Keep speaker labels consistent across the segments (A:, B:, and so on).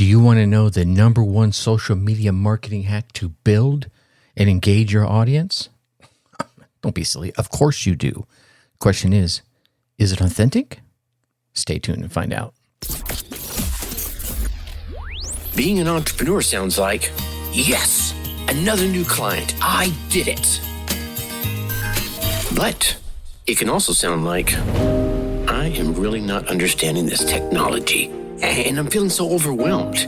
A: Do you want to know the number one social media marketing hack to build and engage your audience? Don't be silly. Of course you do. Question is it authentic? Stay tuned and find out.
B: Being an entrepreneur sounds like, yes, another new client. I did it. But it can also sound like, I am really not understanding this technology, and I'm feeling so overwhelmed.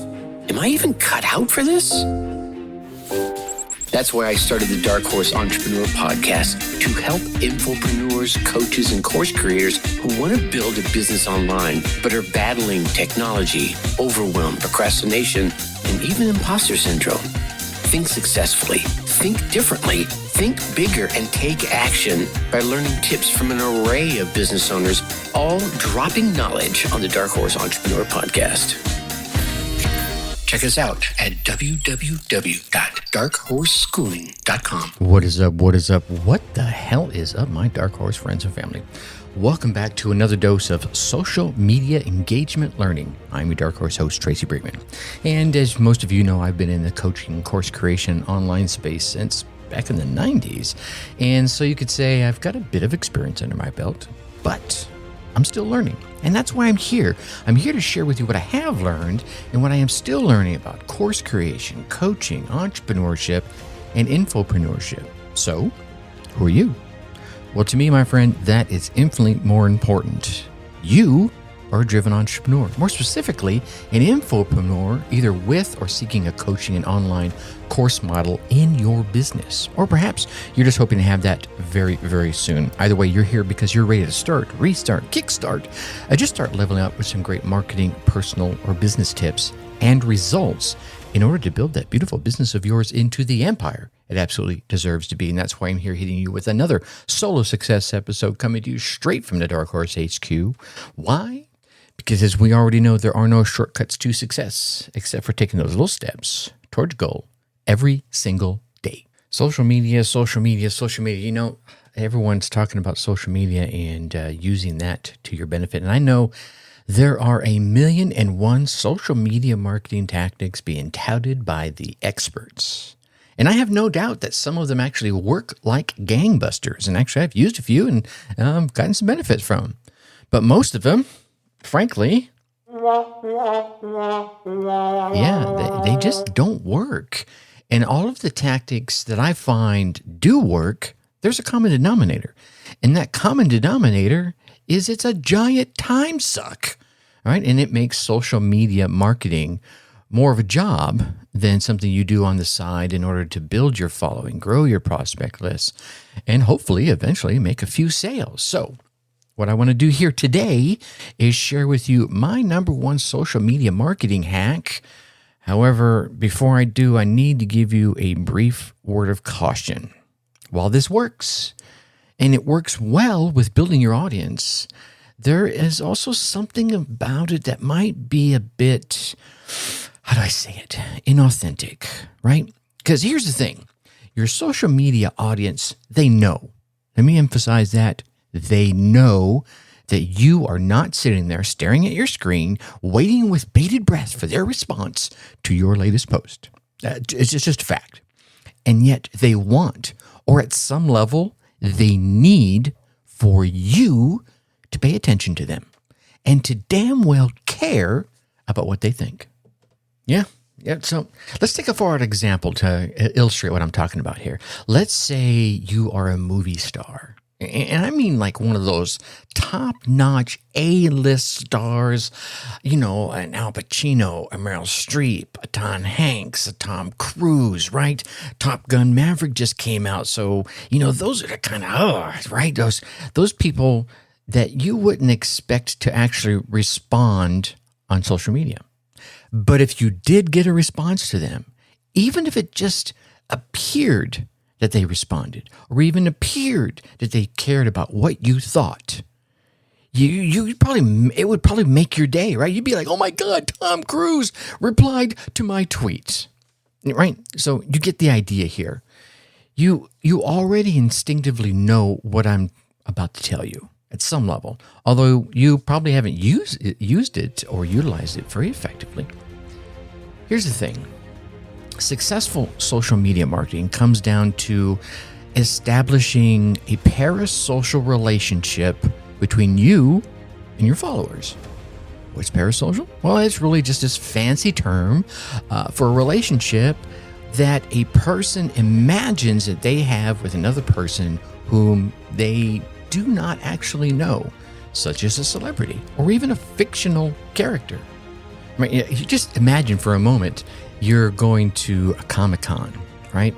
B: Am I even cut out for this? That's why I started the Dark Horse Entrepreneur Podcast, to help infopreneurs, coaches, and course creators who want to build a business online but are battling technology, overwhelm, procrastination, and even imposter syndrome. Think successfully, think differently, think bigger, and take action by learning tips from an array of business owners, all dropping knowledge on the Dark Horse Entrepreneur Podcast. Check us out at www.darkhorseschooling.com.
A: What is up? What is up? What the hell is up, my Dark Horse friends and family? Welcome back to another dose of social media engagement learning. I'm your Dark Horse host, Tracy Brinkman. And as most of you know, I've been in the coaching, course creation, online space since back in the 90s. And so you could say I've got a bit of experience under my belt, but I'm still learning. And that's why I'm here. I'm here to share with you what I have learned and what I am still learning about course creation, coaching, entrepreneurship, and infopreneurship. So, who are you? Well, to me, my friend, that is infinitely more important. You are a driven entrepreneur. More specifically, an infopreneur, either with or seeking a coaching and online course model in your business. Or perhaps you're just hoping to have that very, very soon. Either way, you're here because you're ready to start, restart, kickstart, just start leveling up with some great marketing, personal, or business tips and results in order to build that beautiful business of yours into the empire it absolutely deserves to be. And that's why I'm here hitting you with another solo success episode coming to you straight from the Dark Horse HQ. Why? Because as we already know, there are no shortcuts to success except for taking those little steps towards goal every single day. Social media. You know, everyone's talking about social media and using that to your benefit. And I know there are 1,000,001 social media marketing tactics being touted by the experts. And I have no doubt that some of them actually work like gangbusters. And actually, I've used a few and gotten some benefits from them. But most of them, frankly, they just don't work. And all of the tactics that I find do work, there's a common denominator. And that common denominator is it's a giant time suck, right? And it makes social media marketing more of a job than something you do on the side in order to build your following, grow your prospect list, and hopefully eventually make a few sales. So what I want to do here today is share with you my number one social media marketing hack. However, before I do, I need to give you a brief word of caution. While this works, and it works well with building your audience, there is also something about it that might be a bit, how do I say it, inauthentic, right? Because here's the thing. Your social media audience, they know. Let me emphasize that. They know that you are not sitting there staring at your screen, waiting with bated breath for their response to your latest post. It's just a fact. And yet they want, or at some level, they need for you to pay attention to them and to damn well care about what they think. Yeah. So let's take a forward example to illustrate what I'm talking about here. Let's say you are a movie star. And I mean like one of those top-notch A-list stars, you know, an Al Pacino, a Meryl Streep, a Tom Hanks, a Tom Cruise, right? Top Gun Maverick just came out. So, you know, those are the kind of, right? Those people that you wouldn't expect to actually respond on social media. But if you did get a response to them, even if it just appeared that they responded, or even appeared that they cared about what you thought, it would probably make your day, right? You'd be like, oh my God, Tom Cruise replied to my tweet, right? So you get the idea here. You already instinctively know what I'm about to tell you at some level, although you probably haven't used it or utilized it very effectively. Here's the thing. Successful social media marketing comes down to establishing a parasocial relationship between you and your followers. What's parasocial? Well, it's really just this fancy term for a relationship that a person imagines that they have with another person whom they do not actually know, such as a celebrity or even a fictional character. I mean, you just imagine for a moment you're going to a Comic-Con, right?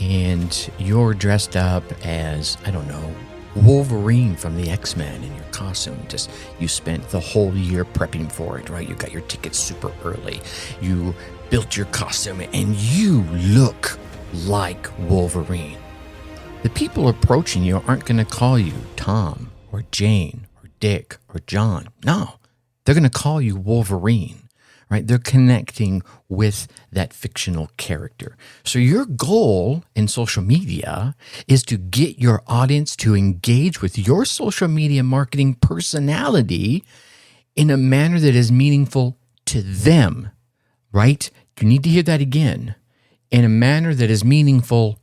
A: And you're dressed up as, I don't know, Wolverine from the X-Men in your costume. Just you spent the whole year prepping for it, right? You got your tickets super early. You built your costume and you look like Wolverine. The people approaching you aren't going to call you Tom or Jane or Dick or John. No, they're going to call you Wolverine. Right? They're connecting with that fictional character. So your goal in social media is to get your audience to engage with your social media marketing personality in a manner that is meaningful to them, right? You need to hear that again. In a manner that is meaningful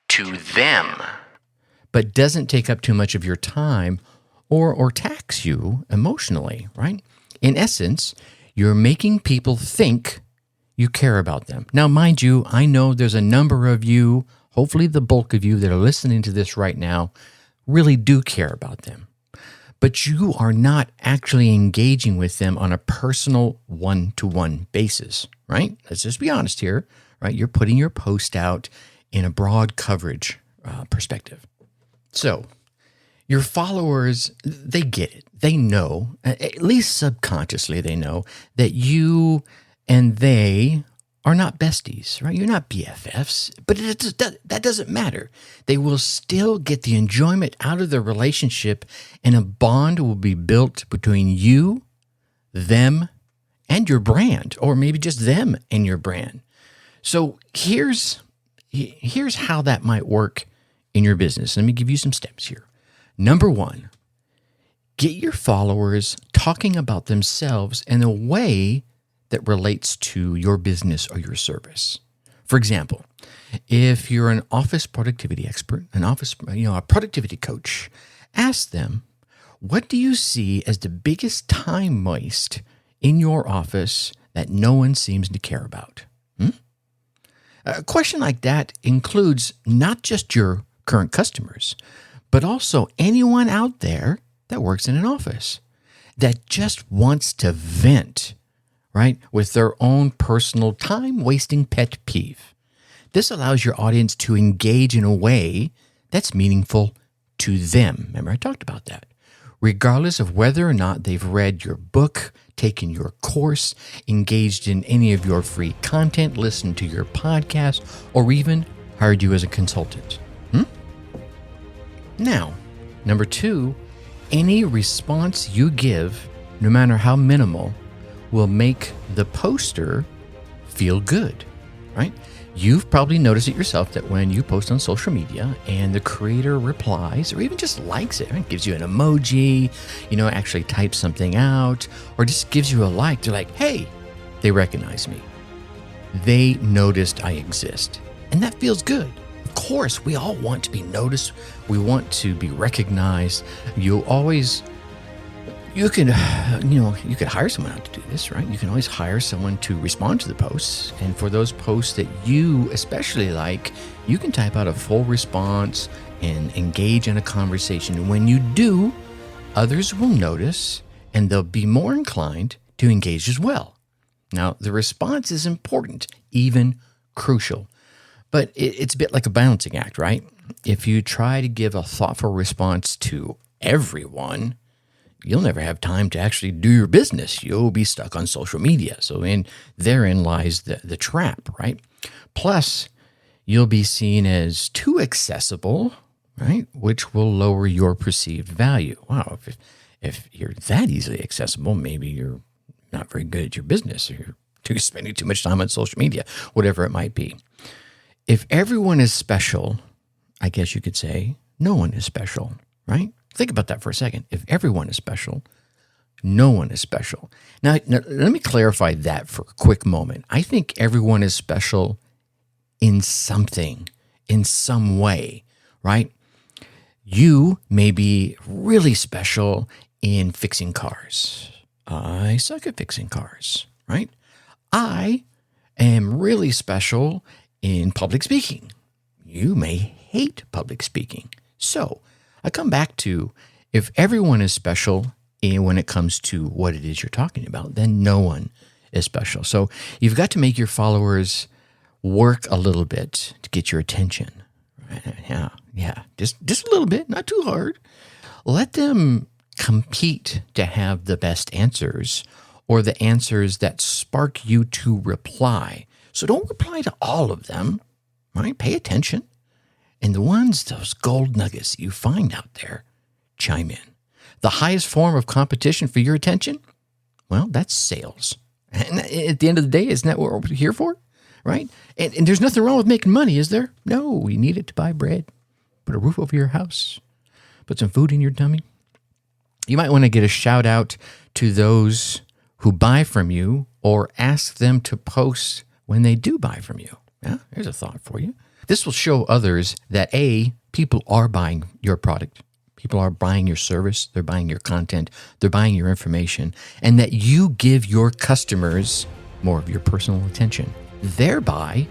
A: to them, but doesn't take up too much of your time or tax you emotionally, right? In essence, you're making people think you care about them. Now, mind you, I know there's a number of you, hopefully the bulk of you that are listening to this right now, really do care about them. But you are not actually engaging with them on a personal one-to-one basis, right? Let's just be honest here, right? You're putting your post out in a broad coverage perspective. So, your followers, they get it. They know, at least subconsciously they know, that you and they are not besties, right? You're not BFFs, but that doesn't matter. They will still get the enjoyment out of their relationship, and a bond will be built between you, them, and your brand, or maybe just them and your brand. So here's how that might work in your business. Let me give you some steps here. Number one, get your followers talking about themselves in a way that relates to your business or your service. For example, if you're an office productivity expert, a productivity coach, ask them, what do you see as the biggest time waste in your office that no one seems to care about? A question like that includes not just your current customers, but also anyone out there that works in an office that just wants to vent, right, with their own personal time-wasting pet peeve. This allows your audience to engage in a way that's meaningful to them. Remember, I talked about that. Regardless of whether or not they've read your book, taken your course, engaged in any of your free content, listened to your podcast, or even hired you as a consultant. Now, number two, any response you give, no matter how minimal, will make the poster feel good, right? You've probably noticed it yourself that when you post on social media and the creator replies or even just likes it, right? Gives you an emoji, actually types something out, or just gives you a like, they're like, hey, they recognize me. They noticed I exist. And that feels good. Of course, we all want to be noticed. We want to be recognized. You could hire someone out to do this, right? You can always hire someone to respond to the posts. And for those posts that you especially like, you can type out a full response and engage in a conversation. And when you do, others will notice and they'll be more inclined to engage as well. Now, the response is important, even crucial. But it's a bit like a balancing act, right? If you try to give a thoughtful response to everyone, you'll never have time to actually do your business. You'll be stuck on social media. So therein lies the trap, right? Plus, you'll be seen as too accessible, right? Which will lower your perceived value. Wow, if you're that easily accessible, maybe you're not very good at your business, or you're spending too much time on social media, whatever it might be. If everyone is special, I guess you could say no one is special, right? Think about that for a second. If everyone is special, No one is special. Now, let me clarify that for a quick moment. I think everyone is special in something, in some way, right? You may be really special in fixing cars. I suck at fixing cars, right? I am really special in public speaking. You may hate public speaking. So I come back to, if everyone is special when it comes to what it is you're talking about, then no one is special. So you've got to make your followers work a little bit to get your attention. Yeah, just a little bit, not too hard. Let them compete to have the best answers, or the answers that spark you to reply. So don't reply to all of them, right? Pay attention. And the ones, those gold nuggets you find out there, chime in. The highest form of competition for your attention? Well, that's sales. And at the end of the day, isn't that what we're here for? Right? And there's nothing wrong with making money, is there? No, you need it to buy bread, put a roof over your house, put some food in your tummy. You might want to get a shout out to those who buy from you, or ask them to post when they do buy from you. Yeah, here's a thought for you. This will show others that people are buying your product. People are buying your service. They're buying your content. They're buying your information, and that you give your customers more of your personal attention, thereby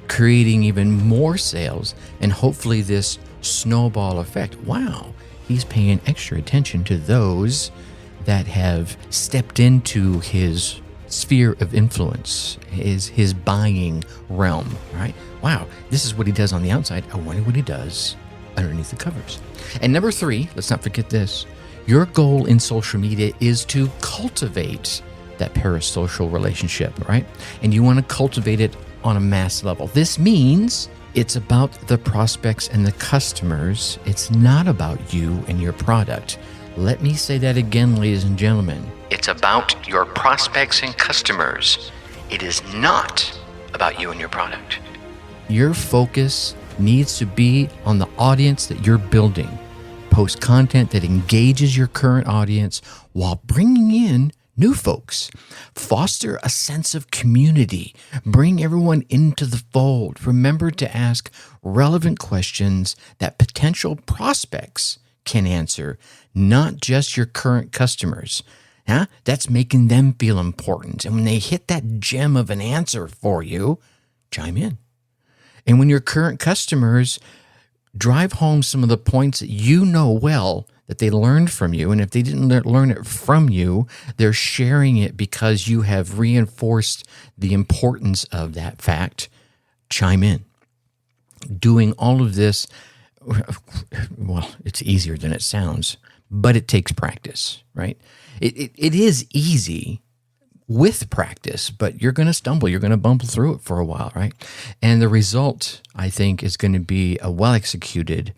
A: creating even more sales and hopefully this snowball effect. Wow, he's paying extra attention to those that have stepped into his sphere of influence, his buying realm, right? Wow, this is what he does on the outside. I wonder what he does underneath the covers. And number 3, let's not forget this. Your goal in social media is to cultivate that parasocial relationship, right? And you want to cultivate it on a mass level. This means it's about the prospects and the customers. It's not about you and your product. Let me say that again, ladies and gentlemen. It's about your prospects and customers. It is not about you and your product. Your focus needs to be on the audience that you're building. Post content that engages your current audience while bringing in new folks. Foster a sense of community. Bring everyone into the fold. Remember to ask relevant questions that potential prospects can answer, not just your current customers. That's making them feel important. And when they hit that gem of an answer for you, chime in. And when your current customers drive home some of the points that you know well that they learned from you, and if they didn't learn it from you, they're sharing it because you have reinforced the importance of that fact, chime in. Doing all of this, well, it's easier than it sounds, but it takes practice, right? It is easy with practice, but you're going to stumble. You're going to bumble through it for a while, right? And the result, I think, is going to be a well-executed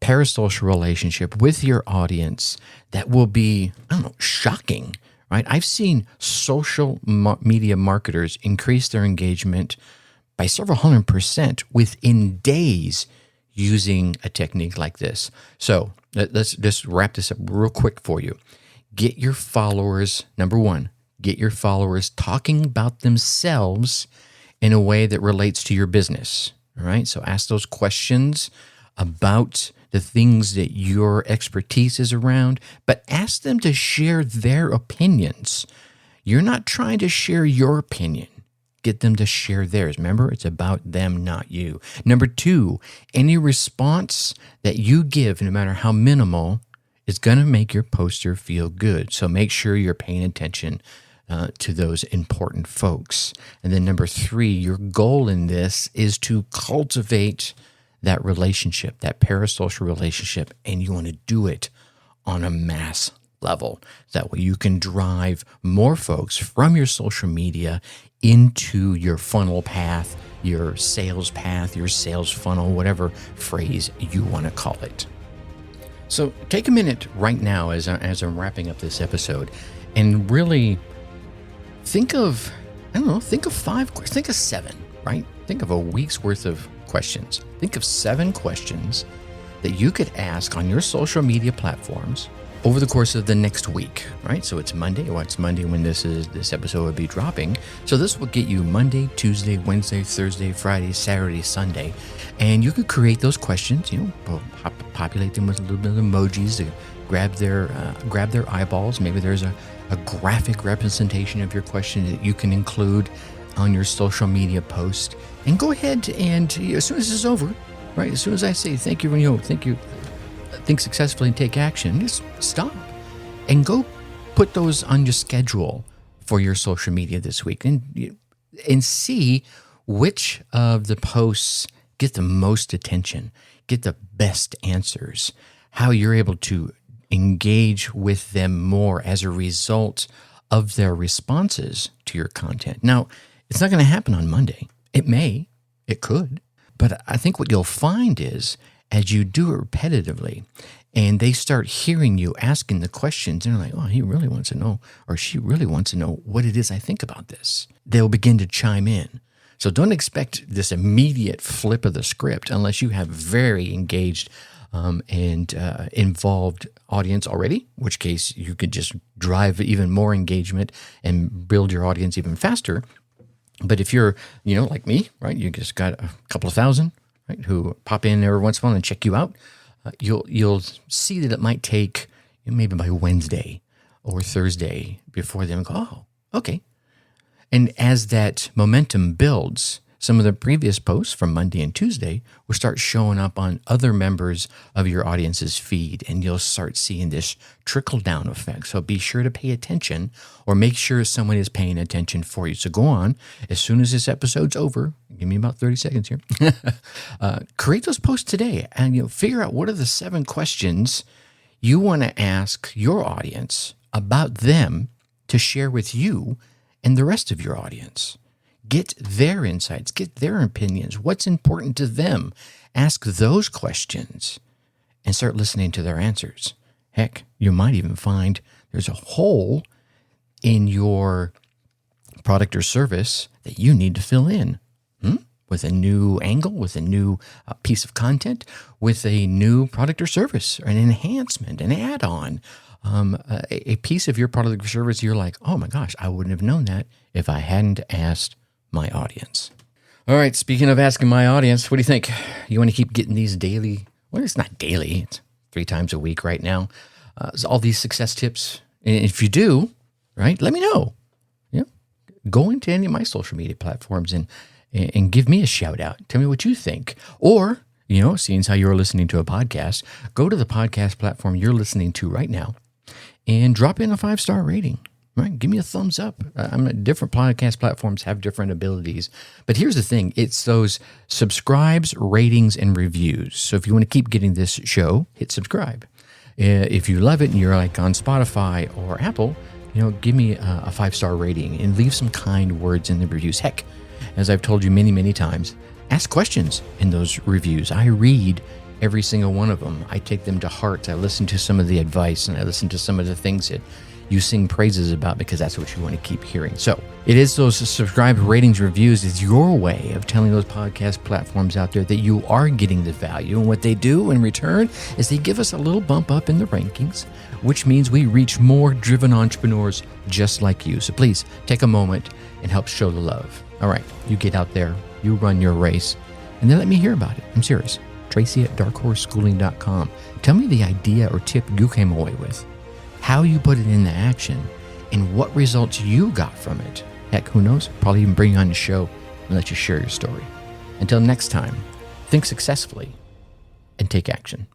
A: parasocial relationship with your audience that will be, shocking, right? I've seen social media marketers increase their engagement by several 100% within days using a technique like this. So let's just wrap this up real quick for you. Get your followers, number 1, get your followers talking about themselves in a way that relates to your business, all right? So ask those questions about the things that your expertise is around, but ask them to share their opinions. You're not trying to share your opinion. Get them to share theirs. Remember, it's about them, not you. Number 2, any response that you give, no matter how minimal, is going to make your poster feel good. So make sure you're paying attention to those important folks. And then number 3, your goal in this is to cultivate that relationship, that parasocial relationship, and you want to do it on a mass level. That way you can drive more folks from your social media into your funnel path, your sales path, your sales funnel, whatever phrase you want to call it. So take a minute right now as I'm wrapping up this episode and really think of 5 questions, think of 7, right? Think of a week's worth of questions. Think of 7 questions that you could ask on your social media platforms over the course of the next week, right? So it's Monday. Well, it's Monday when this episode will be dropping. So this will get you Monday, Tuesday, Wednesday, Thursday, Friday, Saturday, Sunday. And you could create those questions, populate them with a little bit of emojis to grab their eyeballs. Maybe there's a graphic representation of your question that you can include on your social media post. And go ahead and as soon as this is over, right? As soon as I say thank you, think successfully and take action, just stop and go put those on your schedule for your social media this week and see which of the posts get the most attention, get the best answers, how you're able to engage with them more as a result of their responses to your content. Now, it's not going to happen on Monday. It may, it could, but I think what you'll find is as you do it repetitively and they start hearing you asking the questions, and they're like, oh, he really wants to know, or she really wants to know what it is I think about this. They'll begin to chime in. So don't expect this immediate flip of the script unless you have very engaged and involved audience already, in which case you could just drive even more engagement and build your audience even faster. But if you're, like me, right, you just got a couple of thousand, right, who pop in every once in a while and check you out, you'll see that it might take maybe by Wednesday or Thursday before them go, oh, okay. And as that momentum builds, some of the previous posts from Monday and Tuesday will start showing up on other members of your audience's feed, and you'll start seeing this trickle-down effect. So be sure to pay attention, or make sure someone is paying attention for you. So go on. As soon as this episode's over, give me about 30 seconds here, create those posts today, and figure out what are the 7 questions you want to ask your audience about them to share with you and the rest of your audience. Get their insights, get their opinions, what's important to them. Ask those questions and start listening to their answers. Heck, you might even find there's a hole in your product or service that you need to fill in with a new angle, with a new piece of content, with a new product or service, or an enhancement, an add-on. A piece of your product or service, you're like, oh my gosh, I wouldn't have known that if I hadn't asked my audience. All right, speaking of asking my audience, what do you think? You want to keep getting these daily? Well, it's not daily. It's 3 times a week right now. All these success tips. And if you do, right, let me know. Go into any of my social media platforms and give me a shout out. Tell me what you think. Or, seeing as how you're listening to a podcast, go to the podcast platform you're listening to right now and drop in a 5-star rating. Right? Give me a thumbs up. Different podcast platforms have different abilities. But here's the thing. It's those subscribes, ratings, and reviews. So if you want to keep getting this show, hit subscribe. If you love it and you're like on Spotify or Apple, give me a 5-star rating and leave some kind words in the reviews. Heck, as I've told you many, many times, ask questions in those reviews. I read every single one of them. I take them to heart. I listen to some of the advice, and I listen to some of the things that you sing praises about, because that's what you want to keep hearing. So it is those subscribe, ratings, reviews is your way of telling those podcast platforms out there that you are getting the value. And what they do in return is they give us a little bump up in the rankings, which means we reach more driven entrepreneurs just like you. So please take a moment and help show the love. All right, you get out there, you run your race, and then let me hear about it. I'm serious. Tracy@darkhorseschooling.com. Tell me the idea or tip you came away with, how you put it into action, and what results you got from it. Heck, who knows? Probably even bring you on the show and let you share your story. Until next time, think successfully and take action.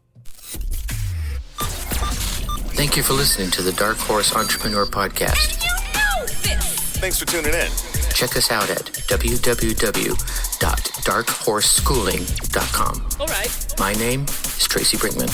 A: Thank you for listening to the Dark Horse Entrepreneur Podcast.
C: Thanks for tuning in.
A: Check us out at www.darkhorseschooling.com.
C: All right.
A: My name is Tracy Brinkman.